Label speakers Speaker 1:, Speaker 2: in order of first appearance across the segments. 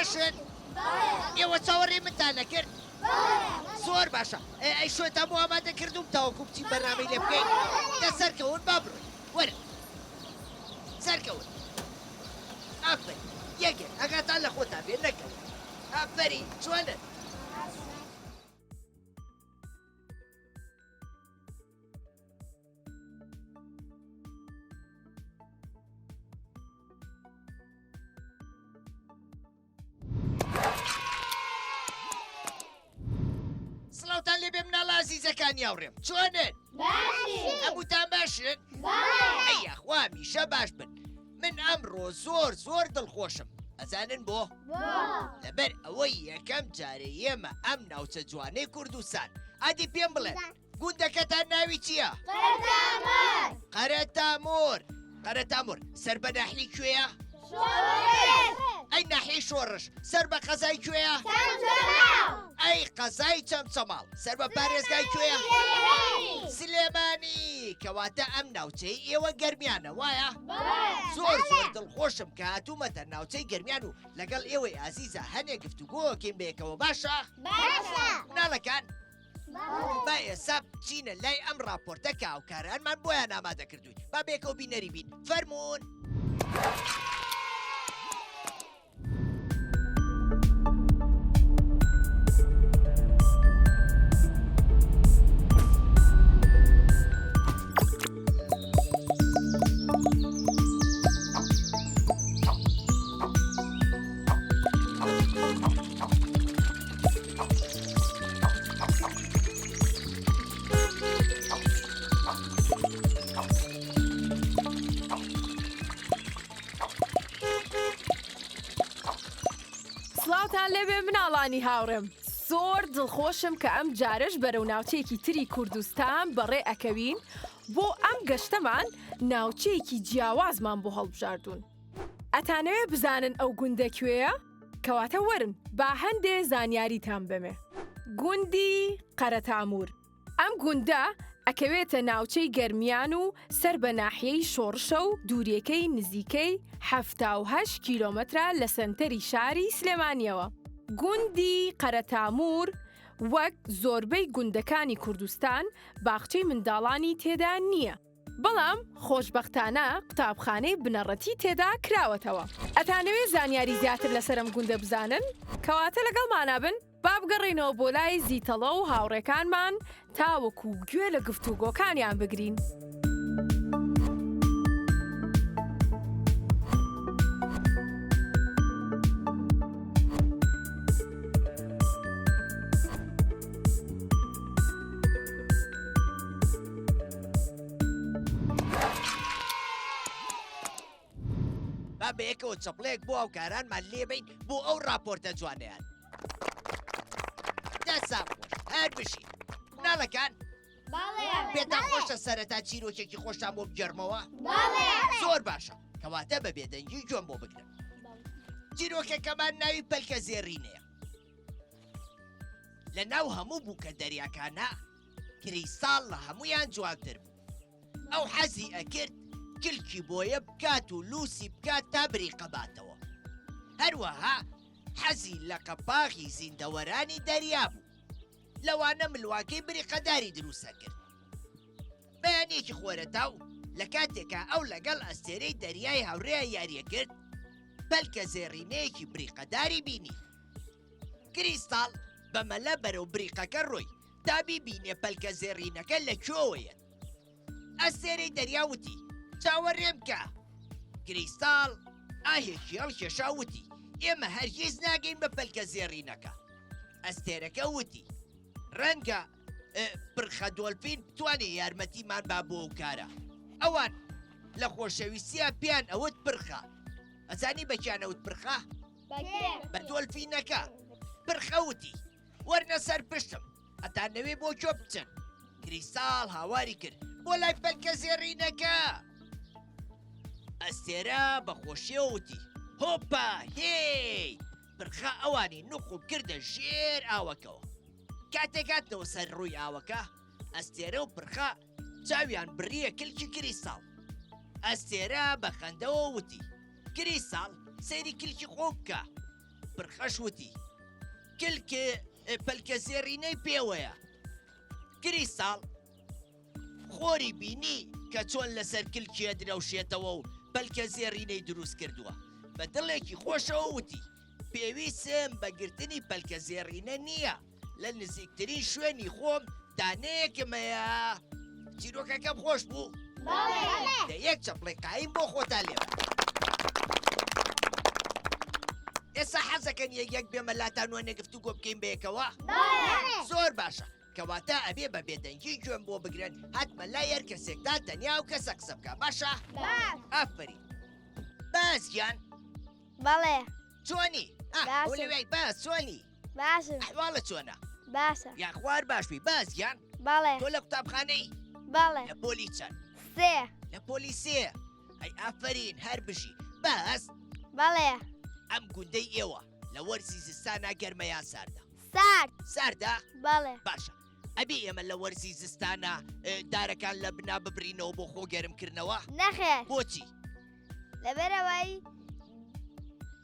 Speaker 1: باشن ئێوە چاوەڕێ منتان نەکرد زۆر باشە ئەی شوێت هەموو ئامادە کردوم تاوەکو بچین بەرنامەی لێ بکەین دە سەرکەون با بڕۆین وەرە سەرکەون ئافرین یەکێک ئەگاتان لە خۆتان بێن نەکەن ئافرین جوانن سڵاوتان لێ بێ مناڵە ئازیزەکانی هاوڕێم چۆنن؟ هەمووتان باشن؟ ئەیەخوا میشە باش بن من ئەمڕۆ زۆر دڵخۆشم ئەزانن بۆ؟ لەبەر ئەوەی یەکەم جارە ئێمە ئەم ناوچە جوانەی کوردستان ئادی پێم بڵێن گوندەکەتان ناوی چییە؟ قەرەتامۆر سەر بە ناحیەی کوێیە؟ ئەی ناحیەی شۆڕش سەر بە قەزای کوێیە؟ ئەی قەزای چەمچەماڵ سەر بە پارێزگای کوێیە؟ سلێمانی کەواتە ئەم ناوچەی ئێوە گەرمیانە وایە؟ زۆر دڵخۆشم کە هاتوومەتە ناوچەی گەرمیان و لەگەڵ ئێوەی ئازیزە هەنێک گفتوگۆکەین بەیەکەوە باشە؟ مناڵەکان با ئێستا بچینە لای ئەم راپۆرتە کە هاوکارانمان بۆیان ئامادە کردووین با بێکەوە بینەری بین فەرموون
Speaker 2: سڵاوتان لێبێ مناڵانی هاوڕێم زۆر دڵخۆشم کە ئەم جارش بەرەو ناوچەیەکی تری کوردستان بەڕێ ئەکەوین بۆ ئەم گەشتەمان ناوچەیەکی جیاوازمان بۆ هەڵبژاردوون ئەتانەوێ بزانن ئەو گوندە کوێیە؟ کەواتە وەرن با هەندێ زانیاریتان بەمێ گوندی قەرەتامور ئەم گوندە ئەکەوێتە ناوچەی گەرمیان و سەر بە ناحیەی شۆڕشە و دووریەکەی نزیکەی 78 کیلۆمەترە لە سەنتەری شاری سلێمانیەوە. گوندی قەرەتامور وەک زۆربەی گوندەکانی کوردستان باخچەی منداڵانی تێدا نییە. بەڵام خۆشبەختانە قوتابخانەی بنەڕەتی تێدا کراوەتەوە. ئەتانەوێ زانیاری زیاتر لەسەرم گوندە بزانن؟ کەواتە لەگەڵمانە بن با بگەڕێنەوە بۆ لای زیتەڵە و هاوڕێکانمان تاوەکو گوێ لە گفتوگۆکانیان بگرین.
Speaker 1: با بەیەکەوە چەپڵەیەک بۆ هاوکارانمان لێبین بۆ ئەو راپۆرتە جوانەیان دەسام هەر بشین مناڵەکان پێتان خۆشە سەرەتا چیرۆکێکی خۆشتان بۆ بگەڕمەوە؟ زۆر باشە کەواتە بە بێدەنگی گوێم بۆ بگرن چیرۆکەکەمان ناوی پەلکە زێڕینەیە لە ناو هەموو بووکە دەریاکانە کریستاڵ لە هەمویان جوانتر بوو ئەو حەزی ئەکرد کلکی بۆیە بکات و لوسی بکات تا بریقە باتەوە هەروەها حەزی لە قەپاغی زیندەوەرانی دەریا بوو لەوانە ملواکەی بریقەداری دروستە کرد بەیانێکی خۆرەتاو لە کاتێکە ئەو لەگەڵ ئەستێرەی دەریای هاوڕێە یاریە کرد پەلکە زێڕینەیەکی بریقەداری بینی کریستاڵ بەمەلە بەرەو بریقەکە ڕۆی تا بیبینێ پەلکە زێڕینەکە لەکوێوەیە ئەستێرەی دەریاوتی چاوەڕێم بکە کریستاڵ ئاهێکی هەڵکێشاوتی ئێمە هەرگیز ناگەین بە پەلکە زێڕینەکە ئەستێرەکە وتی ڕەنگە پرخە دۆلفین بتوانێت یارمەتیمان با بۆ ئەو کارە ئەوان لە خۆشەویستیە پیان ئەوت پرخە ئەزانی بەکیانەوت پرخە؟ بە دۆلفینەکە پرخەوتی وەرنە سەر پشتم ئەتانەوێ بۆ کۆ بچن کریستاڵ هاواری کرد بۆ لای پەلکە زێڕینەکە ئەستێرە بە خۆشیەوتی هۆپا هێی پرخە ئەوانی نوقم کردە ژێر ئاوەکەوە کاتێکاتەوە سەر ڕووی ئاوەکە ئەستێرە و پرخە چاویان بڕیە کلکی کریستاڵ ئەستێرە بە خەندەوە وتی کریستاڵ سەیری کلکی خۆ بکە پرخەشوتی کلکە پەلکە زێڕینەی پێوەیە کریساڵ خۆری بینی کە چۆن لەسەر کلکیە درەوشێتەوە و پەلکە زێڕینەی دروست کردووە بە دڵێکی خۆشەوە وتی پێویستم بەگرتنی پەلکە زێڕینە نییە لە نزیکترین شوێنی خۆم دانەیەکم هەیە چیرۆکەکەم خۆش بوو لە یەک چەپڵی قایم بۆ خۆتا لێوە ئێستا حەزەکەن یەک بێمە لاتانوانە گفتوگۆ بکەین بەیەکەوە زۆر باشە کەواتە ئەبێ بە بێدەنگی گوێم بۆ بگرن هاتمە لای هەر کەسێکدا تەنیا و کەسە قسە بکە باشە ئافرین بازگیان
Speaker 3: بەڵێ
Speaker 1: چۆنی
Speaker 3: باشە.
Speaker 1: لەوەی باز چۆنی
Speaker 3: باشم
Speaker 1: ئەحواڵە چۆنە
Speaker 3: باشە
Speaker 1: یاخوار باشوی بازگیان
Speaker 3: بەڵێ
Speaker 1: تۆ لە قوتابخانەی
Speaker 3: بەڵێ
Speaker 1: لە پۆلی چەند
Speaker 3: سێ
Speaker 1: لە پۆلی سێ ئەی ئافرین هەر بژی باز
Speaker 3: بەڵێ
Speaker 1: ئەم گوندەی ئێوە لە وەرزی زستانە گەرمەیان ساردا
Speaker 3: سارد
Speaker 1: ساردا
Speaker 3: بەڵێ
Speaker 1: باشە ئەبێ ئێمە لە وەرزی زستانە دارەکان لە بنا ببرینەوە بۆ خۆ گەرمکردنەوە
Speaker 3: نەخێر
Speaker 1: بۆچی
Speaker 3: لەبەرەوەی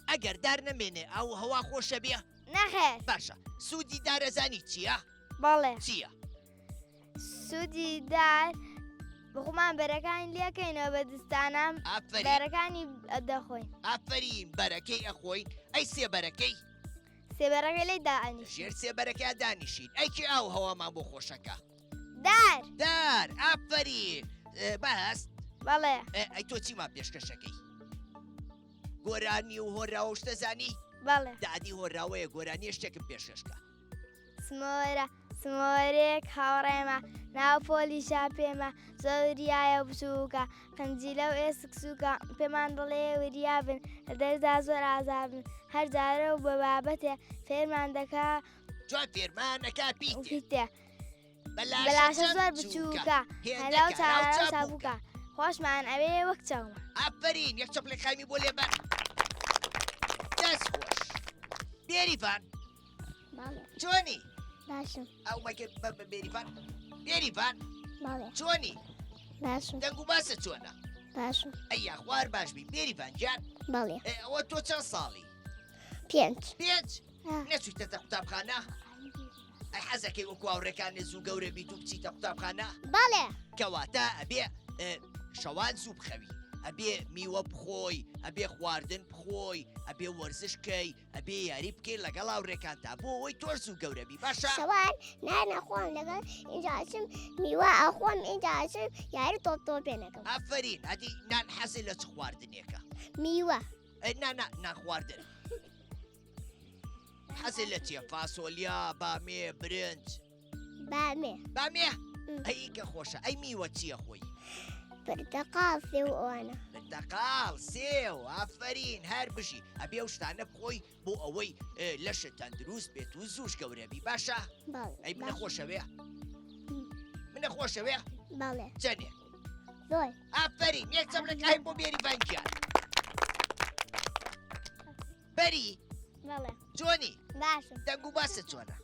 Speaker 1: ئەگەر دار نەمێنێ ئەو هەوا خۆشە بێ
Speaker 3: نەخێر
Speaker 1: باشە سوودی دارەزانی چییە
Speaker 3: بەڵێ
Speaker 1: چییە
Speaker 3: سوودی دار بخۆمان بەرەکانی لێکەینەوە بە دستانام
Speaker 1: ئافرین
Speaker 3: بەرەکانی دەخۆین
Speaker 1: ئافرین بەرەکەی ئەخۆین ئەی سێبەرەکەی
Speaker 3: سێبەرەکەی لی دائنیش
Speaker 1: ژێر سێبەرەکەی دانیشین ئەیکی ئاو هەوامان بۆ خۆشەکە
Speaker 3: دار
Speaker 1: دار ئافرین بەست
Speaker 3: بەڵێ
Speaker 1: ئەی تۆ چیمان پێشکەشەکەی گۆرانی و هۆراوە شتەزانی
Speaker 3: بەڵێ
Speaker 1: دادی هۆراوەیە گۆرانی شتێکم پێشکەشکە
Speaker 3: سمۆرە سمۆرێک هاوڕێمە ناو پۆلیشا پێمە زۆریایە بچووکە قەنجیلە و ئێسک سووکە پێمان دڵێ وریا بن لە دەردا زۆر ئازابن هەر جارە و بە بابەتێ فێرمان دەکا
Speaker 1: جوان فێرمانەکە پیتێ
Speaker 3: پیتێ
Speaker 1: بەلاشە
Speaker 3: بەلاشە زۆر بچووکە هەلاو چاراو چابووکە خۆشمان ئەوێ وەک چاومە
Speaker 1: ئافرین یەک چەپڵی خامی بۆ لێبەر دەست خۆش بێریڤان
Speaker 3: باڵێ
Speaker 1: چۆنی
Speaker 3: باشم
Speaker 1: ئەو مەکرد بە بێریڤان بێریڤان
Speaker 3: باڵێ
Speaker 1: چۆنی
Speaker 3: باشم
Speaker 1: دەنگ و باسە چۆنە
Speaker 3: باشم
Speaker 1: ئەی یاخوار باشبی بێریڤان گیان
Speaker 3: باڵێ
Speaker 1: ئەوە تۆ چەند ساڵی
Speaker 3: پێنج
Speaker 1: پێنج نەچوویتە قوتابخانە ئەی حەزەکەی وەکو هاوڕێکانی زوو گەورە بیت و بچیتە قوتابخانە
Speaker 3: باڵێ
Speaker 1: کەواتە ئەبێ شەوان زوو بخەوی ئەبێ میوە بخۆی ئەبێ خواردن بخۆی ئەبێ وەرزشکەی ئەبێ یاری بکەی لەگەڵ هاوڕێکانتا بۆ ئەوەی تۆ زوو گەورەبی باشە
Speaker 4: شەوان نانەخۆم لەگەڵ ئینجاشم میوە ئەخۆم ئینجاشم یاری تۆ پێنەکەم
Speaker 1: ئافرین ئەدی نان حەزی لە چ خواردنێکە
Speaker 4: میوە
Speaker 1: نان خواردن حەزی لە چیە فاسۆلیا بامێ برنج
Speaker 4: بامێ
Speaker 1: بامێ ئەی کە خۆشە ئەی میوە چییە خۆی
Speaker 4: پرتەقاڵ سێ و ئەوانە
Speaker 1: پرتەقاڵ سێو ئافرین هەر بژی ئەبێ و شتانە بخۆی بۆ ئەوەی لەشت تەندروست بێت و زووش گەورەبی باشە ئەی منە خۆشەوێ منە خۆشەوێ
Speaker 4: باڵێ
Speaker 1: چەنێ
Speaker 4: زۆر
Speaker 1: ئافرین یەک چەملەکای بۆ بێری بانکیان بەری
Speaker 3: بەڵێ
Speaker 1: جۆنی
Speaker 4: باشم
Speaker 1: دەنگ و باسە چۆنە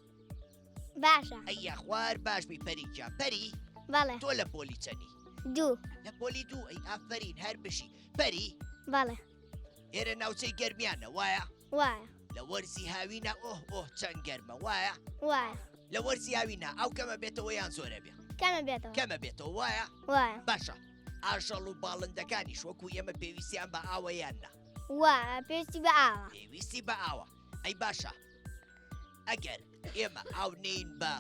Speaker 3: باشە
Speaker 1: ئەی یاخوار باشبی پەریجان پەری
Speaker 3: بەڵێ
Speaker 1: تۆ لە پۆلی چەنی
Speaker 3: دوو
Speaker 1: لە پۆلی دوو ئەی ئافرین هەر بشی پەری
Speaker 3: بەڵێ
Speaker 1: ئێرە ناوچەی گەرمیانە وایە
Speaker 3: وایە
Speaker 1: لە وەرزی هاوینە ئۆه چەند گەرمە وایە
Speaker 3: وایە
Speaker 1: لە وەرزی هاوینە ئەو کەمە بێتەوە یان زۆرە بێ
Speaker 3: کەمە بێتەوە
Speaker 1: کەمە بێتەوە وایە
Speaker 3: وایە
Speaker 1: باشە ئاژەڵ و باڵندەکانیش وەکو ئێمە پێویستیان بە ئاوە یاننا
Speaker 3: وایە پێویستی بە ئاوە
Speaker 1: پێویستی بە ئاوە ئەی باشە ئەگەر ئێمە ئاو نین بە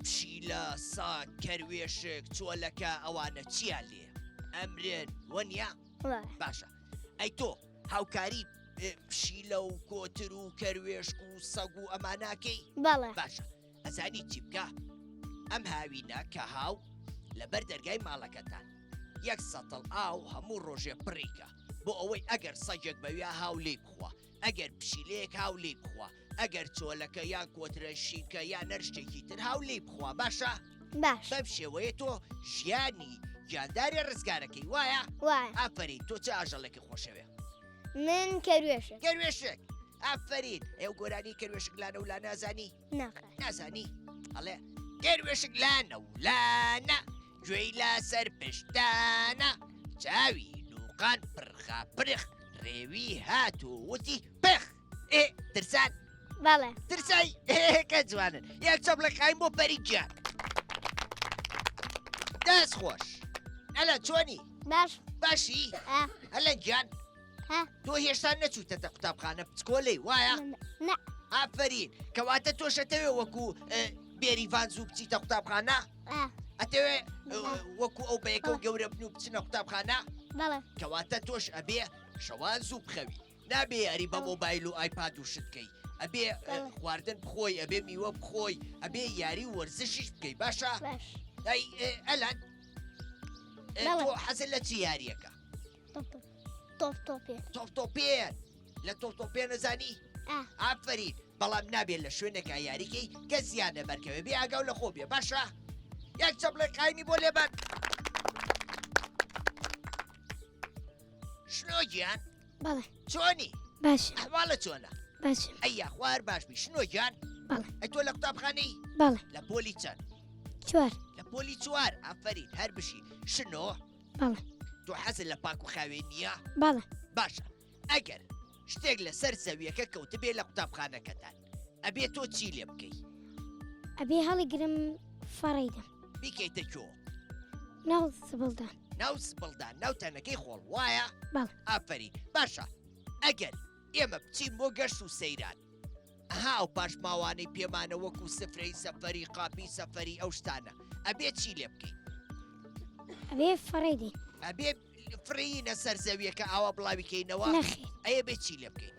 Speaker 1: پشیلە سان کەروێشک چۆلەکە ئەوانە چیان لێ ئەمرن وەنیا
Speaker 3: وایە
Speaker 1: باشە ئەی تۆ هاوکاری پشیلە و کۆتر و کەروێشک و سەگ و ئەماناکەی
Speaker 3: بەڵێ
Speaker 1: باشە ئەزانی چی بکە ئەم هاوینە کە هاو لەبەر دەرگای ماڵەکەتان یەک سەتڵ ئاو هەموو ڕۆژێ پڕیکە بۆ ئەوەی ئەگەر سەگێک بەویا هاو لێ بخوا ئەگەر پشیلەیەک هاو لێ بخوا ئەگەر چۆلەکە یان کۆترە شینکە یان نەرشتێکی تر هاو لێ بخوا باشە
Speaker 3: باش
Speaker 1: بەم شێوەیە تۆ ژیانی گیانداری ڕزگارەکەی وایە
Speaker 3: وایە
Speaker 1: ئافرین تۆ چه ئاژەڵێکی خۆشەوێ
Speaker 3: من کەروێشە
Speaker 1: کەروێشک ئافرین ئێو گۆرانی کەروێشک لانە و لا نازانی
Speaker 3: ناقە
Speaker 1: نازانی ئەڵێ گەروێشک لانە و لانە گوێی لاسەر پشتانە چاوی لوقان پرخا پرخ ڕێوی هات و وتی پخ ترسان
Speaker 3: بەڵێ
Speaker 1: ترسای کە جوانن یەک چەپڵەکەین بۆ پەریگیان دەست خۆش ئەلە چۆنی
Speaker 3: باش
Speaker 1: باشی هەلە گیان تۆ هێشتا نەچووتەتە قوتابخانە بچکۆلەی وایە
Speaker 3: نە
Speaker 1: ئافرین کەواتە تۆشەتەوێ وەکو بێریڤان زوو بچیتە قوتابخانە ئەتەوێ وەکو ئەو بەیەکە و گەورە بن و بچنە قوتابخانە
Speaker 3: بەڵێ
Speaker 1: کەواتە تۆش ئەبێ شەوان زوو بخەوی نابێ یاری بە مۆبایل و ئایپاد و شتکەی ئەبێ خواردن بخۆی ئەبێ میوە بخۆی ئەبێ یاری وەرزشیش بکەی باشە
Speaker 3: باش
Speaker 1: ئەی ئەلان تۆ حەزت لە چی یاریەکە
Speaker 3: تۆپێ
Speaker 1: تۆپتۆپێن لە تۆپتۆپێن نەزانی ئافرین بەڵام نابێت لە شوێنێکە یاریکەی کە زیانە بەرکەوێ بێ ئاگاو لە خۆ بێ باشە یەک چەپڵەکانی بۆ لێبەر شنۆگیان
Speaker 3: بەڵێ
Speaker 1: چۆنی
Speaker 3: باش
Speaker 1: ئەحواڵە چۆنە
Speaker 3: باش
Speaker 1: ئەییا خوار باشبی شنۆگیان
Speaker 3: بەڵێ
Speaker 1: ئەی تۆ لە قوتابخانەی
Speaker 3: بەڵێ
Speaker 1: لە پۆلی چەند
Speaker 3: چوار
Speaker 1: لە پۆلی چوار ئافرین هەر بشی شنۆ
Speaker 3: بەڵێ
Speaker 1: تۆ حەزت لە پاک و خاوێن نییە
Speaker 3: بەڵێ
Speaker 1: باشە ئەگەر شتێک لە سەر زەویەکە کەوتبێ لە قوتابخانەکەتان ئەبێ تۆ چی لێ بکەی
Speaker 3: ئەبێ هەڵی گرم فەڕیدەم
Speaker 1: بیکەیتە کۆ
Speaker 3: ناو سبڵدان
Speaker 1: ناو سبڵدان ناو تەنەکەی خۆڵ وایە
Speaker 3: بەڵێ
Speaker 1: ئافرین باشە ئەگەر ئێمە بچین بۆ گەشت و سەیران ئەها ئەو پاش ماوانەی پێمانە وەکو سفرەی سەفەری قاپی سەفەری ئەو شتانە ئەبێ چی لێ بکەین
Speaker 3: ئەبێ فەڕیدی
Speaker 1: ئەبێ فرینە سەر زەویەکە ئاوا بڵاویکەینەوە
Speaker 3: نەخێر
Speaker 1: ئەیە بێ چی لێ بکەین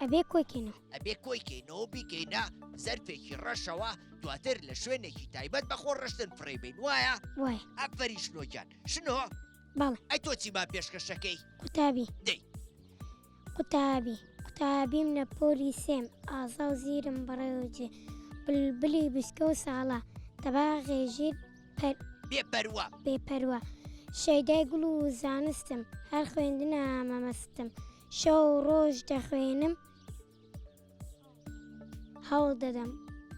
Speaker 3: ئەبێ کۆکێنەوە
Speaker 1: ئەبێ کۆیکەینەوە بیکەینە زەرفێکی ڕەشەوە دواتر لە شوێنێکی تایبەت بەخۆ ڕشتن فڕێ بین وایە
Speaker 3: وایە
Speaker 1: ئەفەری شنۆجان شنۆ
Speaker 3: بەڵێ
Speaker 1: ئەی تۆ چی با پێشکەشەکەی
Speaker 3: قوتابی
Speaker 1: دەی
Speaker 3: قوتابیم لە پۆلی سێم ئازا و زیرم بەڕێوەجێ بلبلی بسکە و ساڵە تەباغێ ژیر
Speaker 1: بێپەروە
Speaker 3: بێپەروە شەیدای گوڵ و زانستم هەر خوێندنە مەمەستم شەو ڕۆژ دەخوێنم هەوڵ دەدەم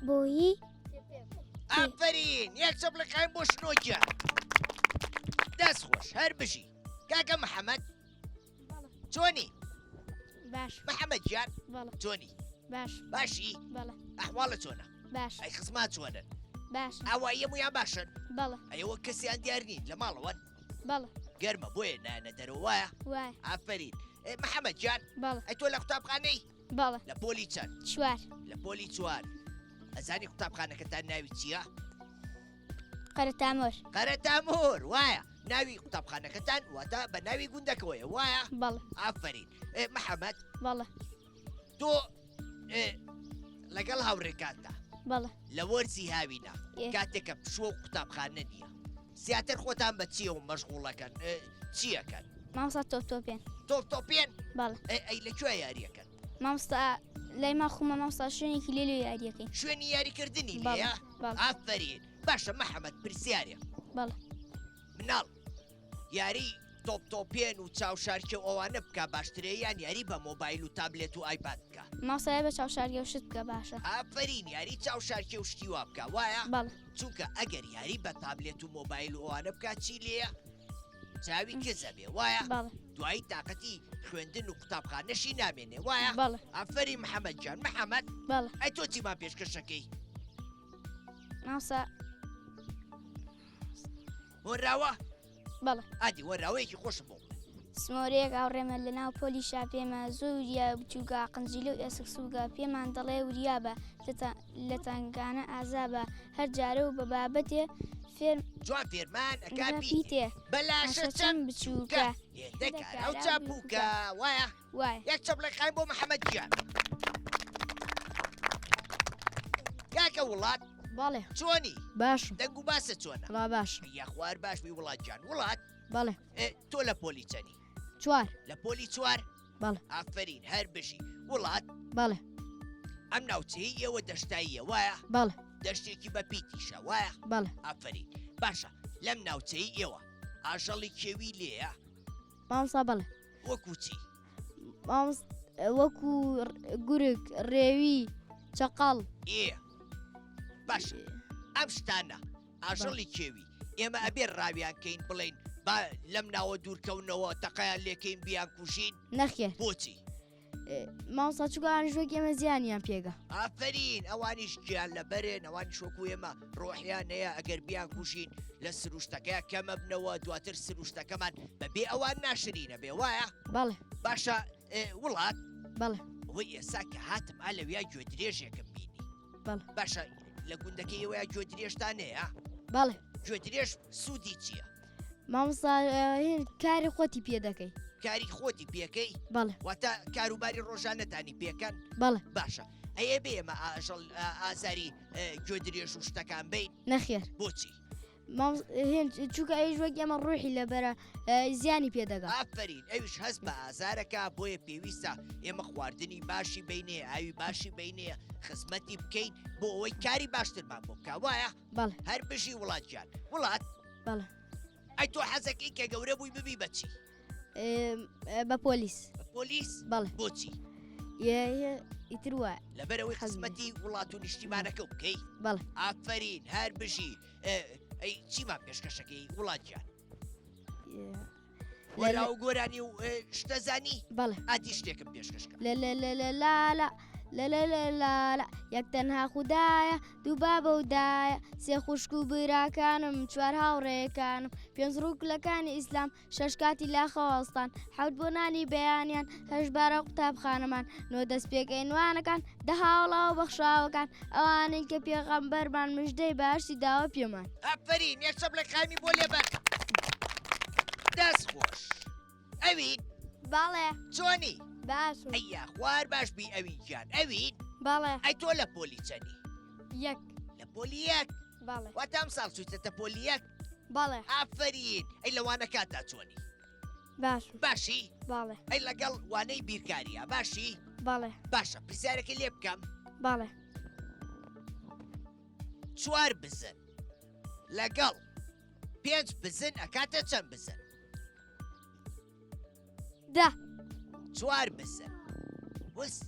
Speaker 3: بۆیی
Speaker 1: ئافرین یەک چەپڵەکەین بۆ شنۆجان دەست خۆش هەر بژی کاکە محەممەد چۆنی
Speaker 3: باش
Speaker 1: محەممەد گیان
Speaker 3: بەڵێ
Speaker 1: چۆنی
Speaker 3: باش
Speaker 1: باشی
Speaker 3: بەڵێ
Speaker 1: ئەحواڵە چۆنە
Speaker 3: باش
Speaker 1: ئەی خزمان چۆنن
Speaker 3: باش
Speaker 1: ئاوایە مویان باشن
Speaker 3: بەڵێ
Speaker 1: ئەیەوە کەسیان دیار نین لە ماڵەوەن
Speaker 3: بەڵێ
Speaker 1: گەرمە بۆیە نانە دەرەوە وایە
Speaker 3: وای
Speaker 1: ئافرین محەممەد گیان
Speaker 3: بەڵێ
Speaker 1: ئەی تۆ لە قوتابخانەی
Speaker 3: بەڵێ
Speaker 1: لە پۆلی چەند
Speaker 3: چوار
Speaker 1: لە پۆلی چوار ئەزانی قوتابخانەکەتان ناوی چییە؟
Speaker 3: قەرەتامۆر
Speaker 1: قەرەتامۆر وایە ناوی قوتابخانەکەتان واتە بە ناوی گوندەکەوەیە وایە
Speaker 3: بەڵێ
Speaker 1: ئافرین محەممەد
Speaker 3: بەڵێ
Speaker 1: تۆ لەگەڵ هاوڕێکاندا
Speaker 3: بەڵێ
Speaker 1: لە وەرزی هاوینە کاتێکە پشوە و قوتابخانە نییە زیاتر خۆتان بە چیەوە مەشغوڵەکەن چیەکەن
Speaker 3: مامۆستا تۆپتۆپێن
Speaker 1: تۆپتۆپێن
Speaker 3: بەڵێ
Speaker 1: ئەی لەکوێ یاریەکەن
Speaker 3: مامۆستا لای ماخومە مامۆستا شوێنێکی لێ یاریەکەی
Speaker 1: شوێنی یاریکردنی
Speaker 3: بەڵێ
Speaker 1: لێیە
Speaker 3: بەڵێ
Speaker 1: ئافرین باشە محەممەد پرسیارە
Speaker 3: بەڵێ
Speaker 1: مناڵ یاری تۆپتۆپێن و چاوشارکە ئەوانە بکە باشترێ یان یاری بە مۆبایل و تابلێت و ئایپاد بکە
Speaker 3: مامۆستای بە چاوشارگە و شت بکە باشە
Speaker 1: ئافرین یاری چاوشارکە و شتی وا بکە وایە
Speaker 3: بەڵێ
Speaker 1: چونکە ئەگەر یاری بە تابلێت و مۆبایل و ئەوانە بکات چی لێیە چاوی کەزە بێ وایە
Speaker 3: بەڵێ
Speaker 1: دوایی تااقەتی خوێندن و قوتابخانەشی نامێنێ وایە
Speaker 3: بەڵێ
Speaker 1: ئافری محەممەد جان محەممەد
Speaker 3: بەڵێ
Speaker 1: ئەی تۆ چیمان پێشکەشەکەی
Speaker 3: مامۆستا
Speaker 1: وەراوە
Speaker 3: بەڵێ
Speaker 1: ئادی وەراوەیەکی خۆشم بۆ
Speaker 3: سمۆرەیەک ئاوڕێمە لە ناو پۆلیشا پێمە زۆر وریا بچووکە قنجیلە و ئێسکسووگە پێمان دەڵێ وریا بە لە تنگانە ئازابە هەر جارە و بە بابەتێ
Speaker 1: جوان فێرمان
Speaker 3: ئەکاپیتێ
Speaker 1: بەلاشە چەند بچووکە هێندەکار ئەو چاپووکە وایە
Speaker 3: وای
Speaker 1: یەک چەپڵەکان بۆ محەممەد گیان کاکە وڵات
Speaker 2: بەڵێ
Speaker 1: چۆنی
Speaker 2: باش
Speaker 1: دەنگ و باسە چۆنە
Speaker 2: ڕا باش
Speaker 1: یاخوار باشبی وڵات جان وڵات
Speaker 2: بەڵێ
Speaker 1: تۆ لە پۆلی چەنی
Speaker 2: چوار
Speaker 1: لە پۆلی چوار
Speaker 2: بەڵێ
Speaker 1: ئافرین هەر بژی وڵات
Speaker 2: بەڵێ
Speaker 1: ئەم ناوچەی ئێوە دەشتاییە وایە
Speaker 2: بەڵێ
Speaker 1: دەشتێکی بە پیتیشە وایە
Speaker 2: بەڵێ
Speaker 1: ئافرین باشە لەم ناوچەی ئێوە ئاژەڵی کێوی لێیە
Speaker 2: مامۆستا بەڵێ
Speaker 1: وەکو چی
Speaker 2: وەکو گورگ ڕێوی چەقاڵ
Speaker 1: باشە ئەم شتانە ئاژەڵی کێوی ئێمە ئەبێ ڕاویانکەین بڵین با لەم ناوە دوورکەونەوە تەقەیان لێکەین بیان کوژین
Speaker 2: نەخێر
Speaker 1: بۆچی
Speaker 3: مامۆستا چووکان ژوەک ئێمە زیانیان پێگا
Speaker 1: ئافرین ئەوانیش گیان لە بەرێن ئەوانی شۆکو ئێمە ڕۆحیان هەیە ئەگەر بیان کوژین لە سروشتەکە کەمە بنەوە دواتر سروشتەکەمان بەبێ ئەوان ناشرینە بێ وایە
Speaker 3: بەڵێ
Speaker 1: باشە وڵات
Speaker 3: بەڵێ
Speaker 1: ئەوەی ئێستا کە هاتم ئا لەویا گوێ درێژێکم بینی
Speaker 3: بەڵێ
Speaker 1: باشە لە گوندەکەی ئەوەیە گوێ درێژتان هەیە
Speaker 3: بەڵێ
Speaker 1: گوێ درێژ سوودی چییە
Speaker 3: مامۆستا هێن کاری خۆتی پێ دەکەی
Speaker 1: کاری خۆتی پێکەی
Speaker 3: بەڵێ
Speaker 1: واتە کاروباری ڕۆژانەتانی پێکەن
Speaker 3: بەڵێ
Speaker 1: باشە ئەیە بێمە ئاژەڵ ئازاری گوێ درێژ و شتەکان بین
Speaker 3: نەخێر
Speaker 1: بۆچی
Speaker 3: هێن چووکە ئەی ژوەک ئێمە ڕوحی لەبەرە زیانی پێدەگا
Speaker 1: ئافرین ئەویش هەست بە ئازارەکە بۆیە پێویستە ئێمە خواردنی باشی بینێ ئاوی باشی بینێ خزمەتی بکەین بۆ ئەوەی کاری باشترمان بۆ بکە وایە
Speaker 3: بەڵێ
Speaker 1: هەر بژی وڵاتیان وڵات
Speaker 3: بەڵێ
Speaker 1: ئەی تۆ حەزەکەی کە گەورە بووی ببی بەچی
Speaker 3: بە پۆلیس
Speaker 1: پۆلیس
Speaker 3: بەڵێ
Speaker 1: بۆچی
Speaker 3: ئیتر وایە
Speaker 1: لەبەرەوەی
Speaker 3: حەزم
Speaker 1: خزمەتی وڵات و نیشتیمانەکە بکەی
Speaker 3: بەڵێ
Speaker 1: ئافرین هەر بژی ئەی چیمان پێشکەشەکەی وڵاتیان وەرا و گۆرانی و شتەزانی
Speaker 3: بەڵێ
Speaker 1: ئاتی شتێکم پێشکەشکە
Speaker 3: لا یەک تەنها خوددایە دوو بابە و دایە سێ خوشک و براکانم چوار هاوڕێیەکانم پێنج ڕووکلەکانی ئیسلام شەش کاتی لاخەواڵستان حەوت بۆ نانی بەیانیان هەژبارە قوتابخانەمان نۆ دەست پێکەینوانەکان دە هاوڵاو بەخشاوەکان ئەوانن کە پێغەمبەرمان مژدەی باشی داوە پێمان
Speaker 1: ئەفرین یەکشەب لە خامی بۆ لێبەر دەست خۆش ئەوین
Speaker 3: باڵێ
Speaker 1: چۆنی
Speaker 3: باش
Speaker 1: ئەییا خوار باش بی ئەوین گیان ئەوین
Speaker 3: باڵێ
Speaker 1: ئەی تۆ لە پۆلی چەنی
Speaker 3: یەک
Speaker 1: لە پۆلی یەک
Speaker 3: باڵێ
Speaker 1: واتام ساڵ چوتەتە پۆلی یەک
Speaker 3: باڵێ
Speaker 1: ئافرین ئەی لەوانە کاتا چۆنی
Speaker 3: باش
Speaker 1: باشی
Speaker 3: باڵێ
Speaker 1: ئەی لەگەڵ وانەی بیرکاریە باشی
Speaker 3: باڵێ
Speaker 1: باشە پرسیارێکی لێ بکەم
Speaker 3: باڵێ
Speaker 1: چوار بزن لەگەڵ پێنج بزن ئەکاتە چەند بزن
Speaker 3: دا
Speaker 1: چوار بزن وس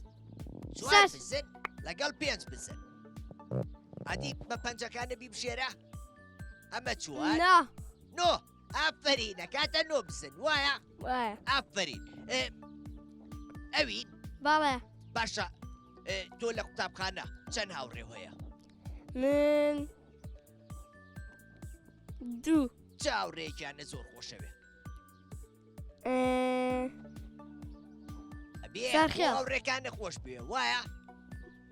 Speaker 1: چوار
Speaker 3: سەر.
Speaker 1: بزن لەگەڵ پێنج بزن ئەدی بە پەنجەکانە بی بژێرە ئەمە چوار
Speaker 3: نا
Speaker 1: نۆ ئافرین ئەکاتە نۆ بزن وایە
Speaker 3: وایە
Speaker 1: ئافرین ئەوین
Speaker 3: باڵێ
Speaker 1: باشە تۆ لە قوتابخانە چەند هاوڕێ هەیە
Speaker 3: من دوو
Speaker 1: چاوڕێکیانە زۆر خۆشەوێ ئەبێ
Speaker 3: سەرخێڵ.
Speaker 1: هاوڕێکانە خۆش بێ وایە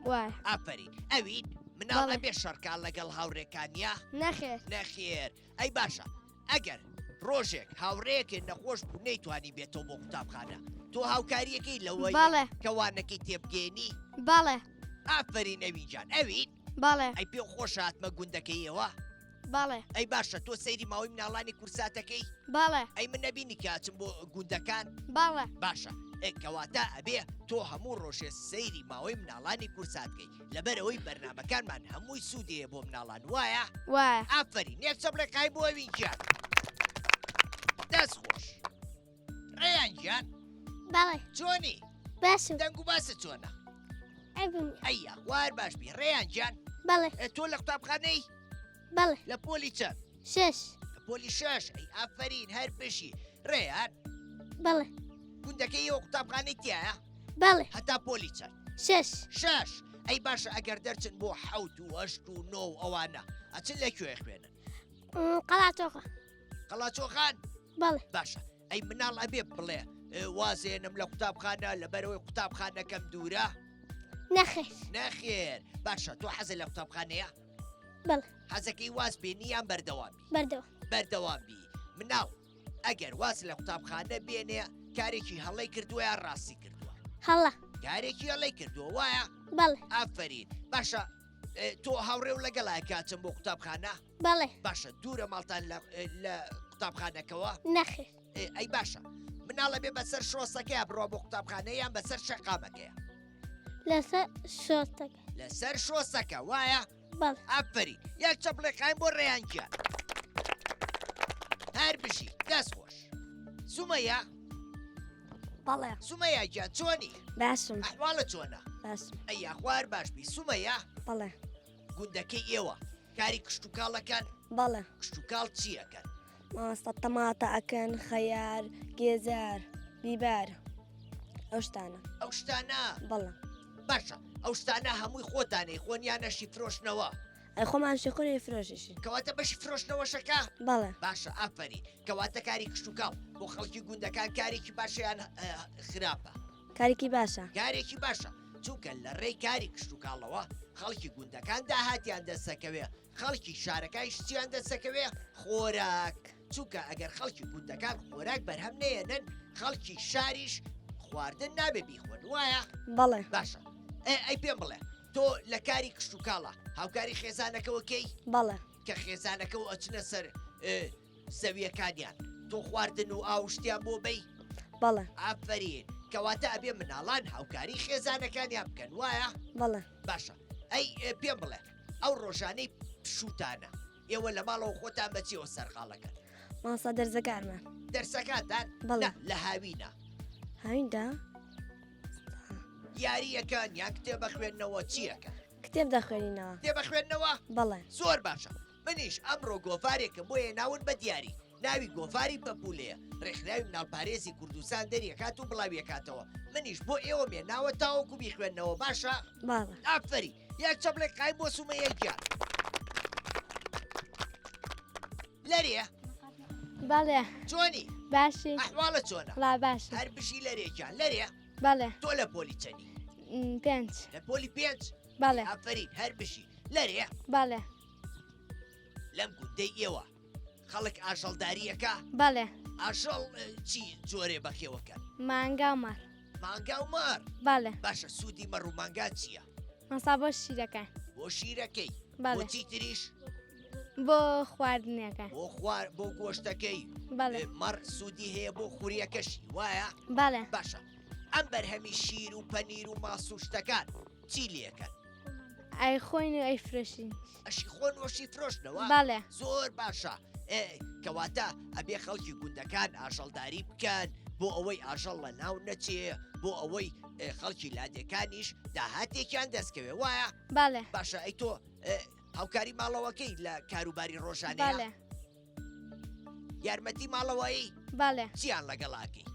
Speaker 3: وایە
Speaker 1: ئافرین ئەوین مناڵە
Speaker 3: بەڵێ.
Speaker 1: بێ شەرکان لەگەڵ هاوڕێکانیا
Speaker 3: نەخێر
Speaker 1: نەخێر ئەی باشە ئەگەر ڕۆژێک هاوڕێیەکێ نەخۆش بوو نەیتوانی بێتەوە بۆ قوتابخانە تۆ هاوکاریەکەی لەوەی
Speaker 3: باڵێ
Speaker 1: کەوانەکەی تێبگەێنی
Speaker 3: باڵێ
Speaker 1: ئافرین ئەوینجان ئەوین
Speaker 3: باڵێ
Speaker 1: ئەی پێ خۆش هاتمە گوندەکەیەوە
Speaker 3: باڵێ
Speaker 1: ئەی باشە تۆ سەیری ماوەی مناڵانی کورساتەکەی
Speaker 3: باڵێ
Speaker 1: ئەی من نەبینی کاچم بۆ گوندەکان
Speaker 3: باڵێ
Speaker 1: باشە کەواتە ئەبێ تۆ هەموو ڕۆژێ سەیری ماوەی مناڵانی کورساتکەی لەبەرەوەی بەرنمەکانمان هەمووی سوودەیە بۆ مناڵان وایە
Speaker 3: وایە
Speaker 1: ئافرین یەک چەپڵێکای بۆ ئەوینجان دەست خۆش ڕێیان گیان
Speaker 4: بەڵێ
Speaker 1: چۆنی
Speaker 4: باشم
Speaker 1: دەنگ و باسە چۆنە
Speaker 4: ئەبم
Speaker 1: ئەیە خوار باشبی ڕێیان گیان
Speaker 4: بەڵێ
Speaker 1: تۆ لە قوتابخانەی
Speaker 4: بەڵێ
Speaker 1: لە پۆلی چەند
Speaker 4: شش
Speaker 1: لە پۆلی شەش ئەی ئافرین هەر بشی ڕێیان
Speaker 4: بەڵێ
Speaker 1: گوندەکەی ئەوە قوتابخانەی تایە
Speaker 4: بەڵێ
Speaker 1: هەتا پۆلی چەند
Speaker 4: شش
Speaker 1: شش ئەی باشە ئەگەر دەرچن بۆ حەوت و هەشت و نۆ و ئەوانە ئەچن لەکوێ خوێنن
Speaker 4: قەڵاتۆخە
Speaker 1: قەڵاچۆخان
Speaker 4: بەڵێ
Speaker 1: باشە ئەی مناڵ ئەبێ بڵێ وازێنم لە قوتابخانە لەبەرەوەی قوتابخانەکەم دوورە
Speaker 4: نەخێر
Speaker 1: نەخێر باشە تۆ حەزە لە قوتابخانەیە
Speaker 4: بەڵێ
Speaker 1: حەزەکەی واز بێنیان بەردەوامی
Speaker 4: بەردەوە
Speaker 1: بەردەوامی مناڵ ئەگەر واز لە قوتابخانە بێنێ کارێکی هەڵی کردووە یا ڕاستی کردووە
Speaker 4: هەڵە
Speaker 1: کارێکی هەڵی کردووە وایە
Speaker 4: بەڵێ
Speaker 1: ئافرین باشە تۆ هاوڕێ و لەگەڵای کاچم بۆ قوتابخانە
Speaker 4: بەڵێ
Speaker 1: باشە دوورە ماڵتان لە قوتابخانەکەەوە
Speaker 4: نەخێر
Speaker 1: ئەی باشە مناڵە بێ بەسەر شۆسەکەی بڕۆ بۆ قوتابخانە یان بەسەر شەقامەکەیە
Speaker 4: لەسەر شۆستەکە
Speaker 1: لەسەر شۆسەکە وایە
Speaker 4: بەڵێ
Speaker 1: ئافرین یەک چەپڵێقایم بۆ ڕێیانگیان هەر بژی دەست خۆش سومەیە
Speaker 3: بەڵێ
Speaker 1: سومەیە گیان چۆنی
Speaker 3: باشم
Speaker 1: ئەحواڵە چۆنە
Speaker 3: باشم
Speaker 1: ئەییا خوار باشبی سومەیە
Speaker 3: بەڵێ
Speaker 1: گوندەکەی ئێوە کاری کشت و کاڵەکان
Speaker 3: بەڵێ
Speaker 1: کشت و کاڵ چیەکەن
Speaker 3: ماستە تەماتە ئەکەن خەیار گێزار بیبار
Speaker 5: ئەو شتانە
Speaker 1: ئەو شتانە
Speaker 5: بەڵێ
Speaker 1: باشە ئەو شتانە هەمووی خۆتانەی خۆنیانەشی فرۆشتنەوە
Speaker 5: ئەی خۆمان شێخۆری فرۆشیشی
Speaker 1: کەواتە بەشی فرۆشتنەوەشەکە
Speaker 5: بەڵێ
Speaker 1: باشە ئافری کەواتە کاری کشتتوکاو بۆ خەڵکی گوندەکان کارێکی باشیان خراپە
Speaker 5: کارێکی باشە
Speaker 1: کارێکی باشە چونکە لە ڕێی کاری کشتتوکاڵەوە خەڵکی گوندەکان داهاتیان دەسەکەوێ خەڵکی شارەکەی شتیان دەسەکەوێ خۆراک چونکە ئەگەر خەڵکی گوندەکان خۆراک بەرهەم نێنن خەڵکی شاریش خواردن نابێ بیخۆن وایە
Speaker 5: بەڵێ
Speaker 1: باشە ئەی پێم بڵێ تۆ لە کاری کشتتوکاڵە هاوکاری خێزانەکەوەکەی
Speaker 5: بەڵێ
Speaker 1: کە خێزانەکە و ئەچنە سەر زەویەکانیان تۆ خواردن و ئاوشتیان بۆ بەی
Speaker 5: بەڵێ
Speaker 1: ئافرین کەواتە ئەبێ مناڵان هاوکاری خێزانەکانیان بکەن وایە
Speaker 5: بەڵێ
Speaker 1: باشە ئەی پێم بڵێ ئەو ڕۆژانەی پشوتانە ئێوە لە ماڵەوە خۆتان بەچیەوە سەرقاڵەکەن
Speaker 5: ماسا دەرزەکارمان
Speaker 1: دەرسەکانتان
Speaker 5: بەڵێ.
Speaker 1: لە هاوینە
Speaker 5: هاویندا
Speaker 1: یاریەکان یان کتێبە خوێندنەوە چیەکە
Speaker 5: کتێب دەخوێنینەوە
Speaker 1: کتێبە خوێندنەوە
Speaker 5: بەڵێ
Speaker 1: زۆر باشە منیش ئەمڕۆ گۆفارێکم بۆیە ناون بە دیاری ناوی گۆفاری پەپولەیە ڕێکخراوی مناڵپارێزی کوردستان دەریەکات و بڵاویەکاتەوە منیش بۆ ئێوە مێناوە تاوەکو بیخوێندنەوە باشە
Speaker 5: بەڵێ
Speaker 1: ئافری یاک چەپڵێک قای بۆ سومەیەکیان لەرێ
Speaker 3: بەڵێ
Speaker 1: چۆنی
Speaker 3: باشی
Speaker 1: ئەحواڵە چۆنە
Speaker 3: لا باش
Speaker 1: هەر بشی لەرێکیان لەرێ
Speaker 3: بەڵێ
Speaker 1: تۆ لە پۆلی چەنی
Speaker 3: 5
Speaker 1: لە پۆلی 5
Speaker 3: بەڵێ
Speaker 1: ئافرین هەر بشی لەرێ
Speaker 3: بەڵێ
Speaker 1: لەم گوندەی ئێوە خەڵک ئاژەڵداریەکە
Speaker 3: بەڵێ
Speaker 1: ئاژەڵ چی جۆرێ بەخێوەکەن
Speaker 3: مانگا و مەڕ
Speaker 1: مانگا و مار
Speaker 3: بەڵێ
Speaker 1: باشە سوودی مەڕ و مانگا چییە
Speaker 3: مەسا بۆ شیرەکەن
Speaker 1: بۆ شیرەکەی بۆ
Speaker 3: بەڵێ
Speaker 1: چی تریش
Speaker 3: بۆ خواردنەکەن
Speaker 1: بۆ خوار بۆ گۆشتەکەی
Speaker 3: بەڵێ
Speaker 1: مەڕ سوودی هەیە بۆ خوریەکەشی وایە
Speaker 3: بەڵێ
Speaker 1: باشە ئەم بەرهەمی شیر و پەنیر و ماسوشتەکان چی لێکەن
Speaker 3: ئەی خۆین و ئەی فرۆشین
Speaker 1: ئەشی خۆن وەشی فرۆشتنەوە
Speaker 3: بەڵێ
Speaker 1: زۆر باشە کەواتە ئەبێ خەڵکی گوندەکان ئاژەڵداری بکەن بۆ ئەوەی ئاژەڵ لە ناو نەچێ بۆ ئەوەی خەڵکی لادەکانیش داهاتێکیان دەستکەوێ وایە
Speaker 3: بەڵێ
Speaker 1: باشە ئەی تۆ هاوکاری ماڵەوەکەی لە کاروباری
Speaker 3: بەڵێ
Speaker 1: ڕۆژانەیە یارمەتی ماڵەوەی
Speaker 3: بەڵێ
Speaker 1: چیان لەگەڵاکەی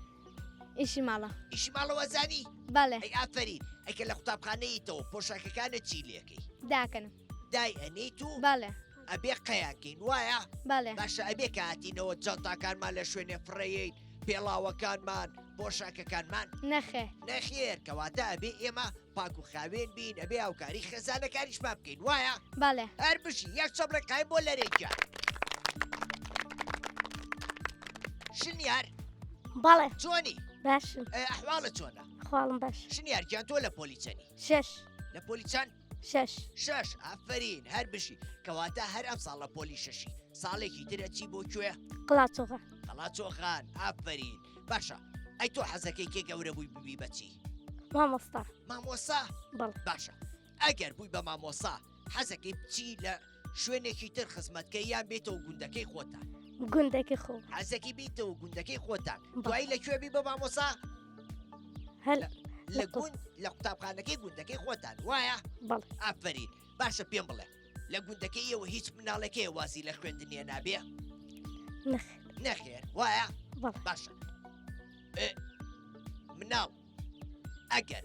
Speaker 3: ئیشی ماڵە
Speaker 1: ئیشی ماڵەوە زانی
Speaker 3: بەڵێ
Speaker 1: ئەی ئافرین ئەیکە لە قوتابخانەیەتەوە پۆشاکەکانت چی لێکەی
Speaker 3: داکەنم
Speaker 1: دای ئەنیت و
Speaker 3: بەڵێ
Speaker 1: ئەبێ قەیانکەین وایە
Speaker 3: بەڵێ
Speaker 1: باشە ئەبێ کە هاتینەوە جەڵتاکانمان لە شوێنێ فڕێین پێڵاوەکانمان پۆشاکەکانمان
Speaker 3: نەخێ
Speaker 1: نەخێر کەواتە ئەبێ ئێمە پاک و خاوێن بین ئەبێ هاوکاری خێزانەکانیشمان بکەین وایە
Speaker 3: بەڵێ
Speaker 1: هەر بشی یەک چەبڕێک قای بۆ لەرێکە شنیار
Speaker 4: بەڵێ
Speaker 1: چۆنی
Speaker 4: باشم
Speaker 1: ئەحواڵە چۆنە
Speaker 4: خواڵم باش
Speaker 1: شنیارگیان تۆ لە پۆلیچەنی
Speaker 3: 6
Speaker 1: لە پۆلیچەند
Speaker 3: 6
Speaker 1: شەش ئافرین هەر بشی کەواتە هەر ئەم ساڵ لە پۆلی شەشی ساڵێکی ترە چی بۆ کوێ
Speaker 4: قڵاتۆغا
Speaker 1: قەڵاچۆخان ئافرین باشە ئەی تۆ حەزەکەی کێ گەورە بووی ببی بەچی
Speaker 4: مامۆستا
Speaker 1: مامۆسا
Speaker 4: بەڵێ
Speaker 1: باشە ئەگەر بووی بە مامۆسا حەزەکەی بچی لە شوێنێکی تر خزمەتکەی یان بێتەوە گوندەکەی خۆتان
Speaker 4: گوندێکی خۆ
Speaker 1: حەزەکی بیتەوە گوندەکەی خۆتان دوایی لەکوێ بی بە مامۆسا
Speaker 4: هەر
Speaker 1: لە گوند لە قوتابخانەکەی گوندەکەی خۆتان وایە
Speaker 4: بەڵێ
Speaker 1: ئافرین باشە پێم بڵێ لە گوندەکەی ئێوە هیچ مناڵەکەی وازی لە خوێندنیە نابێ
Speaker 4: نەخێر
Speaker 1: نەخێر وایە
Speaker 4: بەڵێ
Speaker 1: باشە مناڵ ئەگەر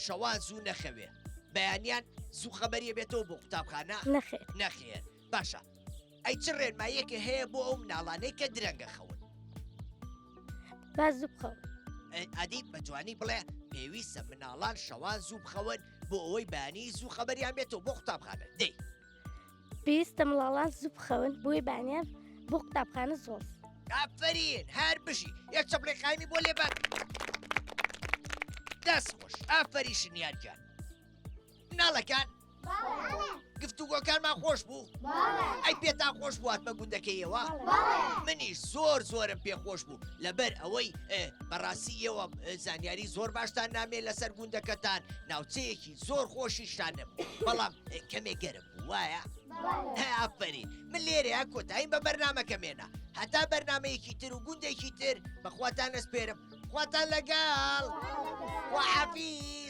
Speaker 1: شەوان زوو نەخەوێ بەیانیان زوو خەبەریە بێتەوە بۆ قوتابخانە
Speaker 4: نەخێر
Speaker 1: نەخێر باشە ئەی چ ڕێنمایەکە هەیە بۆ ئەو مناڵانەی کە درەنگە خەون
Speaker 4: باز زوو بخەوە
Speaker 1: ئەدی بە جوانی بڵێ پێویستە مناڵان شەوان زوو بخەون بۆ ئەوەی بەیانی زوو خەبەریان بێتەوە بۆ قوتابخانە دەی
Speaker 4: پێویستە مڵاڵان زوو بخەون بۆی بانیان بۆ قوتابخانە زۆڵ
Speaker 1: ئافرین هەر بشی یەک چەپڵێ قایمی بۆ لێبەر دەست خۆش ئافری شنیارگیان مناڵەکان گفتوگۆکانمان خۆش بوو ئەی پێتان خۆش بوات بە گوندەکەیەوە منیش زۆر زۆرم پێخۆش بوو لەبەر ئەوەی بەڕاستیەوە زانیاری زۆر باشتان نامێ لەسەر گوندەکەتان ناوچەیەکی زۆر خۆشیشتانم بەڵام کەمێک گەرم بوو وایە ئافرین من لێرەیە کۆتاییم بە بەرنامەکەمێنە هەتا بەرنمەیەکی تر و گوندێکی تر بەخواتان ئەسپێرم خواتان لەگەڵ وحەفیز